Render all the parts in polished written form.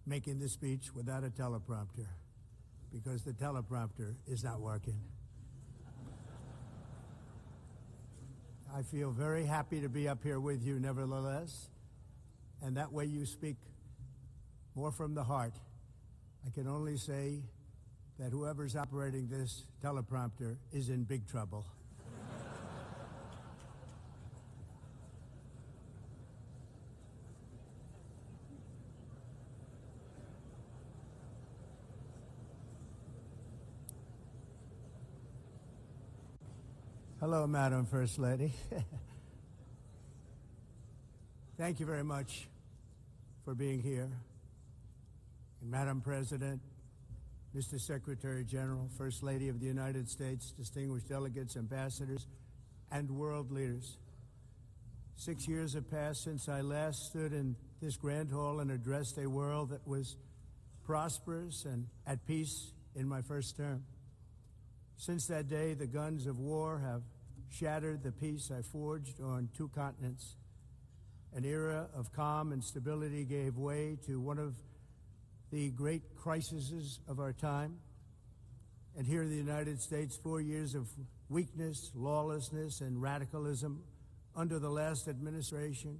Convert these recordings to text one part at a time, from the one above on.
making this speech without a teleprompter because the teleprompter is not working. I feel very happy to be up here with you nevertheless, and that way you speak more from the heart. I can only say that whoever's operating this teleprompter is in big trouble. Hello, Madam First Lady. Thank you very much for being here. And Madam President, Mr. Secretary General, First Lady of the United States, distinguished delegates, ambassadors, and world leaders. 6 years have passed since I last stood in this grand hall and addressed a world that was prosperous and at peace in my first term. Since that day, the guns of war have shattered the peace I forged on 2 continents. An era of calm and stability gave way to one of the great crises of our time. And here in the United States, 4 years of weakness, lawlessness, and radicalism under the last administration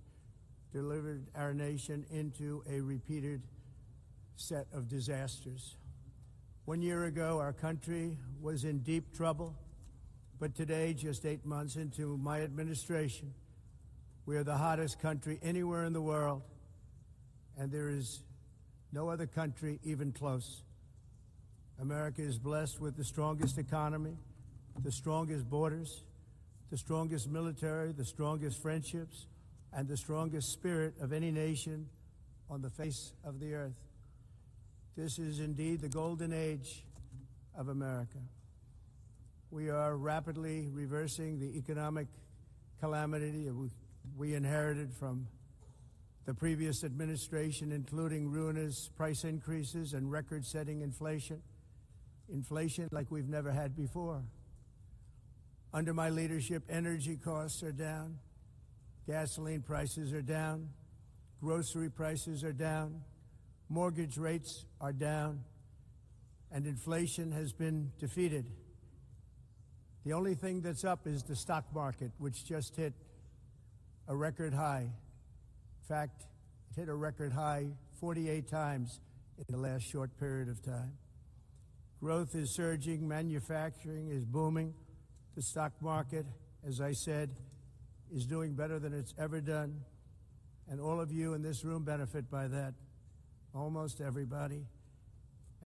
delivered our nation into a repeated set of disasters. 1 year ago, our country was in deep trouble, but today, just 8 months into my administration, we are the hottest country anywhere in the world, and there is no other country even close. America is blessed with the strongest economy, the strongest borders, the strongest military, the strongest friendships, and the strongest spirit of any nation on the face of the earth. This is indeed the golden age of America. We are rapidly reversing the economic calamity we inherited from the previous administration, including ruinous price increases and record-setting inflation like we've never had before. Under my leadership, energy costs are down, gasoline prices are down, grocery prices are down, mortgage rates are down, and inflation has been defeated. The only thing that's up is the stock market, which just hit a record high. In fact, it hit a record high 48 times in the last short period of time. Growth is surging, manufacturing is booming. The stock market, as I said, is doing better than it's ever done, and all of you in this room benefit by that. Almost everybody.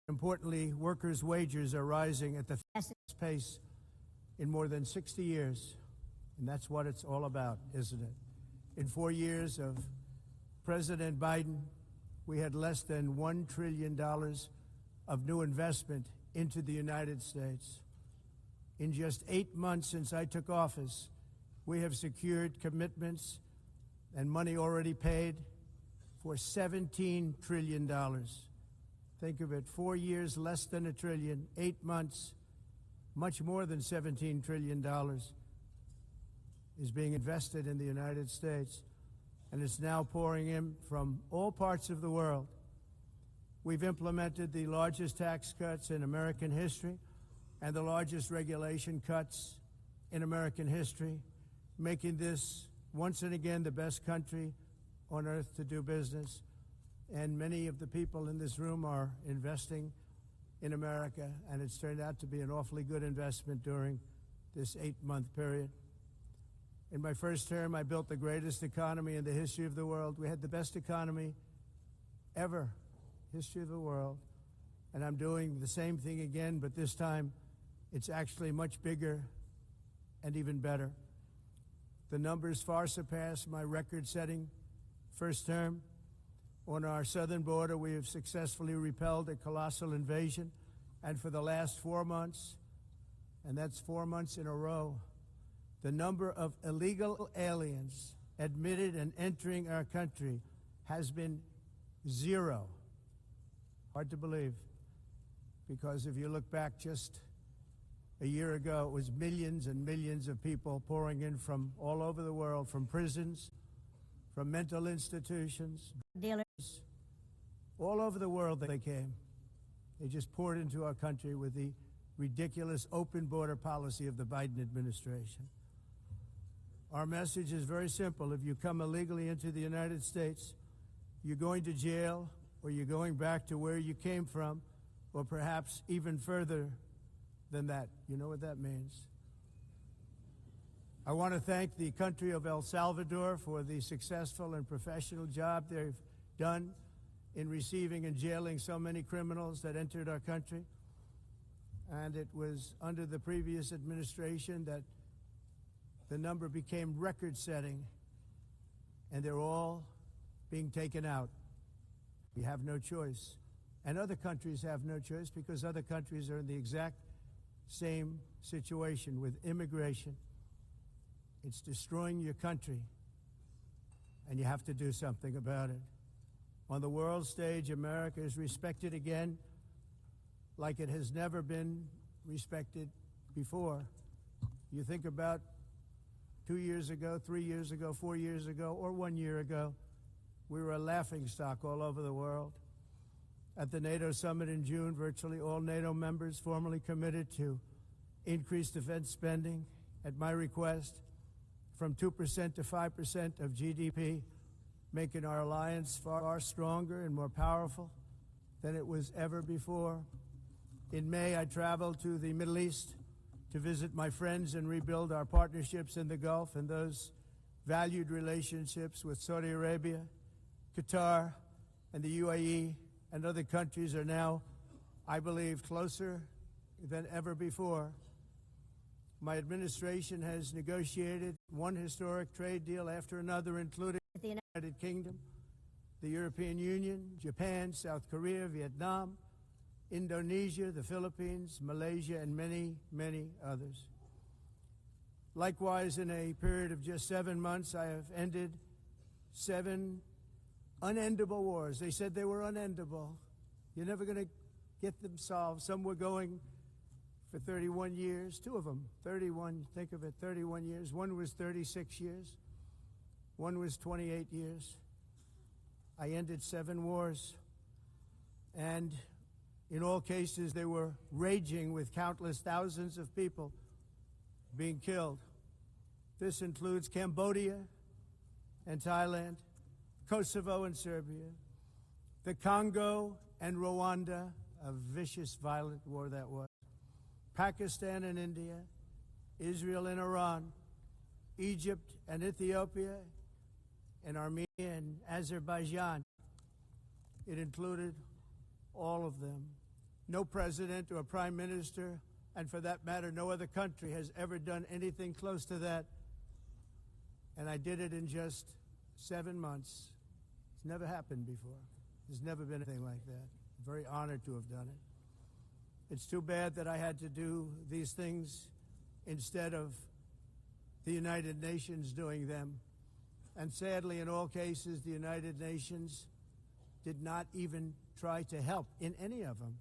Importantly, workers' wages are rising at the fastest pace in more than 60 years. And that's what it's all about, isn't it? In 4 years of President Biden, we had less than $1 trillion of new investment into the United States. In just 8 months since I took office, we have secured commitments and money already paid for $17 trillion. Think of it, 4 years, less than $1 trillion, 8 months, much more than $17 trillion is being invested in the United States, and it's now pouring in from all parts of the world. We've implemented the largest tax cuts in American history and the largest regulation cuts in American history, making this once and again the best country on earth to do business. And many of the people in this room are investing in America, and it's turned out to be an awfully good investment during this 8-month period. In my first term, I built the greatest economy in the history of the world. We had the best economy ever, history of the world. And I'm doing the same thing again, but this time it's actually much bigger and even better. The numbers far surpass my record-setting first term. On our southern border, we have successfully repelled a colossal invasion, and for the last 4 months, and that's 4 months in a row, the number of illegal aliens admitted and entering our country has been 0. Hard to believe, because if you look back just a year ago, it was millions and millions of people pouring in from all over the world, from prisons, from mental institutions, dealers, All over the world they came. They just poured into our country with the ridiculous open border policy of the Biden administration. Our message is very simple. If you come illegally into the United States, you're going to jail, or you're going back to where you came from, or perhaps even further than that. You know what that means. I want to thank the country of El Salvador for the successful and professional job they've done in receiving and jailing so many criminals that entered our country. And it was under the previous administration that the number became record-setting, and they're all being taken out. We have no choice. And other countries have no choice because other countries are in the exact same situation with immigration. It's destroying your country, and you have to do something about it. On the world stage, America is respected again like it has never been respected before. You think about 2 years ago, 3 years ago, 4 years ago, or 1 year ago, we were a laughingstock all over the world. At the NATO summit in June, virtually all NATO members formally committed to increase defense spending at my request from 2% to 5% of GDP, making our alliance far stronger and more powerful than it was ever before. In May, I traveled to the Middle East to visit my friends and rebuild our partnerships in the Gulf and those valued relationships with Saudi Arabia, Qatar, and the UAE and other countries are now, I believe, closer than ever before. My administration has negotiated one historic trade deal after another, including the United Kingdom, the European Union, Japan, South Korea, Vietnam, Indonesia, the Philippines, Malaysia, and many, many others. Likewise, in a period of just 7 months, I have ended 7 unendable wars. They said they were unendable. You're never going to get them solved. Some were going for 31 years, 2 of them, 31, think of it, 31 years. One was 36 years. One was 28 years. I ended 7 wars. And in all cases, they were raging with countless thousands of people being killed. This includes Cambodia and Thailand, Kosovo and Serbia, the Congo and Rwanda, a vicious, violent war that was, Pakistan and India, Israel and Iran, Egypt and Ethiopia, and Armenia and Azerbaijan. It included all of them. No president or prime minister, and for that matter, no other country has ever done anything close to that. And I did it in just 7 months. It's never happened before. There's never been anything like that. I'm very honored to have done it. It's too bad that I had to do these things instead of the United Nations doing them. And sadly, in all cases, the United Nations did not even try to help in any of them.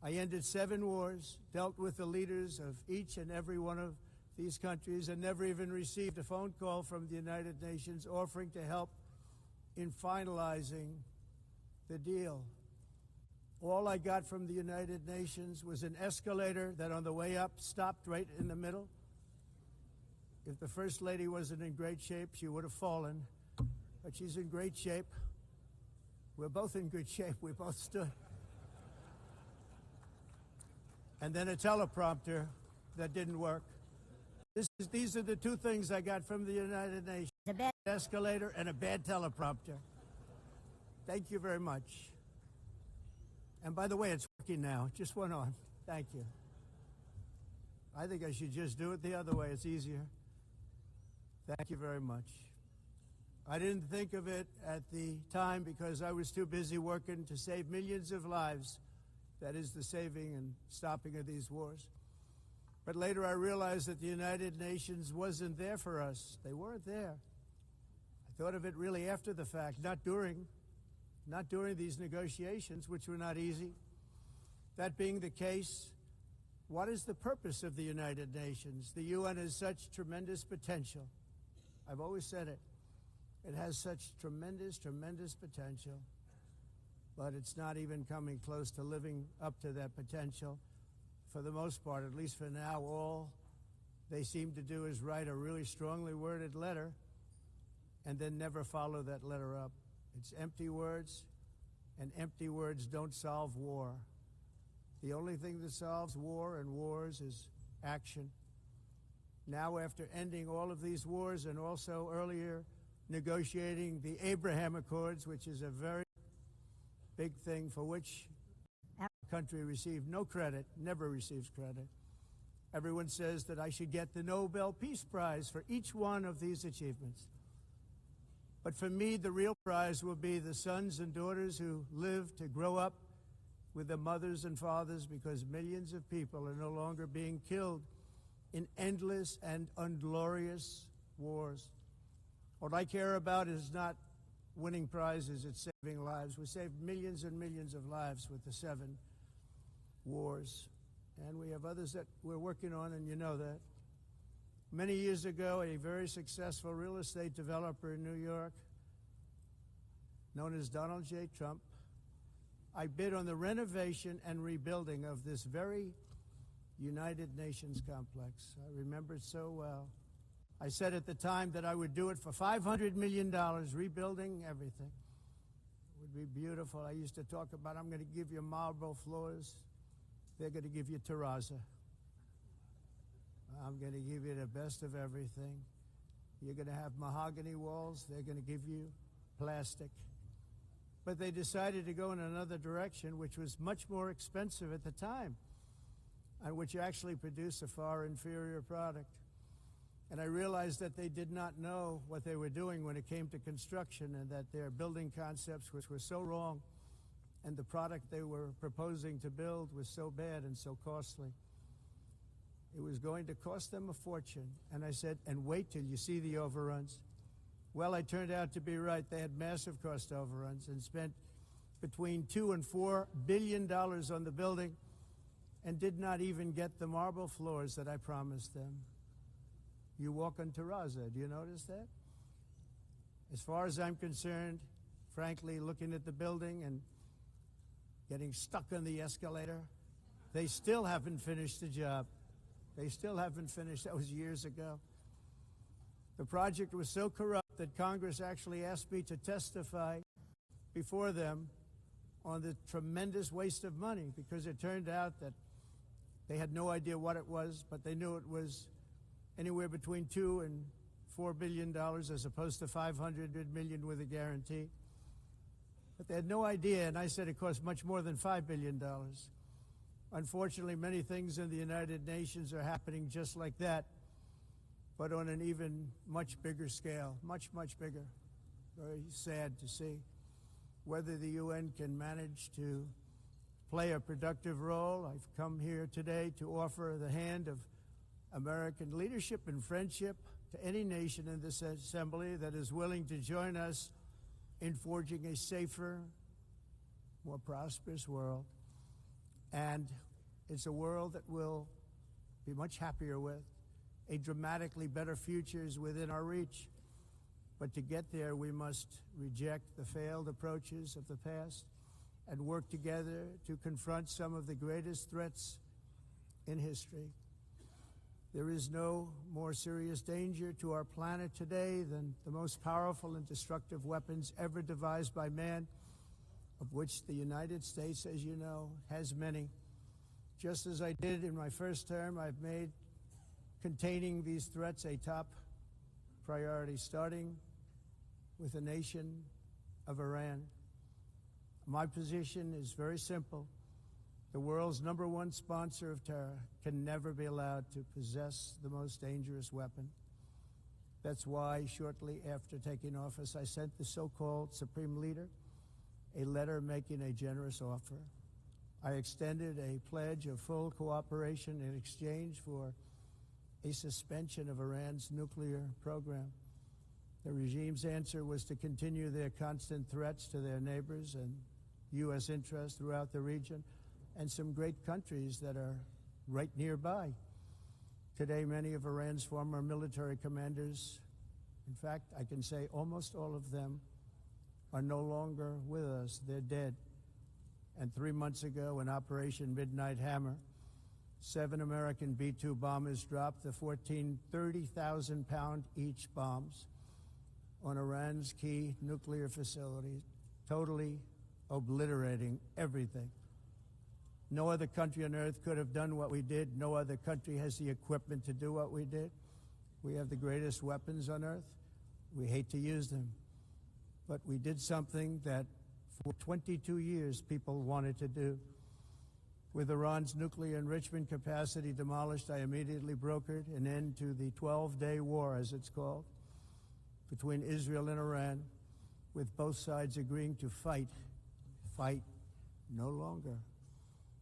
I ended 7 wars, dealt with the leaders of each and every one of these countries, and never even received a phone call from the United Nations offering to help in finalizing the deal. All I got from the United Nations was an escalator that on the way up stopped right in the middle. If the First Lady wasn't in great shape, she would have fallen. But she's in great shape. We're both in good shape. We both stood. And then a teleprompter that didn't work. These are the 2 things I got from the United Nations. A bad escalator and a bad teleprompter. Thank you very much. And by the way, it's working now. It just went on. Thank you. I think I should just do it the other way. It's easier. Thank you very much. I didn't think of it at the time because I was too busy working to save millions of lives. That is the saving and stopping of these wars. But later I realized that the United Nations wasn't there for us. They weren't there. I thought of it really after the fact, not during these negotiations, which were not easy. That being the case, what is the purpose of the United Nations? The UN has such tremendous potential. I've always said it. It has such tremendous, tremendous potential. but it's not even coming close to living up to that potential. For the most part, at least for now, all they seem to do is write a really strongly worded letter and then never follow that letter up. It's empty words, and empty words don't solve war. The only thing that solves war and wars is action. Now, after ending all of these wars and also earlier negotiating the Abraham Accords, which is a very big thing for which our country received no credit, never receives credit. Everyone says that I should get the Nobel Peace Prize for each one of these achievements. But for me, the real prize will be the sons and daughters who live to grow up with the mothers and fathers, because millions of people are no longer being killed in endless and unglorious wars. What I care about is not winning prizes, it's saving lives. We saved millions and millions of lives with the 7 wars. And we have others that we're working on, and you know that. Many years ago, a very successful real estate developer in New York, known as Donald J. Trump, I bid on the renovation and rebuilding of this very United Nations complex. I remember it so well. I said at the time that I would do it for $500 million, rebuilding everything. It would be beautiful. I used to talk about, I'm going to give you marble floors. They're going to give you terrazzo. I'm going to give you the best of everything. You're going to have mahogany walls. They're going to give you plastic. But they decided to go in another direction, which was much more expensive at the time, and which actually produced a far inferior product. And I realized that they did not know what they were doing when it came to construction, and that their building concepts, which were so wrong, and the product they were proposing to build was so bad and so costly. It was going to cost them a fortune. And I said, and wait till you see the overruns. Well, I turned out to be right. They had massive cost overruns and spent between $2 and $4 billion on the building and did not even get the marble floors that I promised them. You walk on terrazzo. Do you notice that? As far as I'm concerned, frankly, looking at the building and getting stuck on the escalator, they still haven't finished the job. They still haven't finished. That was years ago. The project was so corrupt that Congress actually asked me to testify before them on the tremendous waste of money, because it turned out that they had no idea what it was, but they knew it was anywhere between $2 and $4 billion as opposed to $500 million with a guarantee. But they had no idea, and I said it cost much more than $5 billion. Unfortunately, many things in the United Nations are happening just like that, but on an even much bigger scale, much, much bigger. Very sad to see. Whether the UN can manage to play a productive role, I've come here today to offer the hand of American leadership and friendship to any nation in this assembly that is willing to join us in forging a safer, more prosperous world. And it's a world that we'll be much happier with. A dramatically better future is within our reach. But to get there, we must reject the failed approaches of the past and work together to confront some of the greatest threats in history. There is no more serious danger to our planet today than the most powerful and destructive weapons ever devised by man, of which the United States, as you know, has many. Just as I did in my first term, I've made containing these threats a top priority, starting with the nation of Iran. My position is very simple. The world's #1 sponsor of terror can never be allowed to possess the most dangerous weapon. That's why shortly after taking office, I sent the so-called Supreme Leader a letter making a generous offer. I extended a pledge of full cooperation in exchange for a suspension of Iran's nuclear program. The regime's answer was to continue their constant threats to their neighbors and U.S. interests throughout the region, and some great countries that are right nearby. Today, many of Iran's former military commanders, in fact, I can say almost all of them, are no longer with us. They're dead. And 3 months ago, in Operation Midnight Hammer, 7 American B-2 bombers dropped the 14 30,000-pound each bombs on Iran's key nuclear facilities, totally obliterating everything. No other country on earth could have done what we did. No other country has the equipment to do what we did. We have the greatest weapons on earth. We hate to use them. But we did something that for 22 years people wanted to do. With Iran's nuclear enrichment capacity demolished, I immediately brokered an end to the 12-day war, as it's called, between Israel and Iran, with both sides agreeing to fight no longer.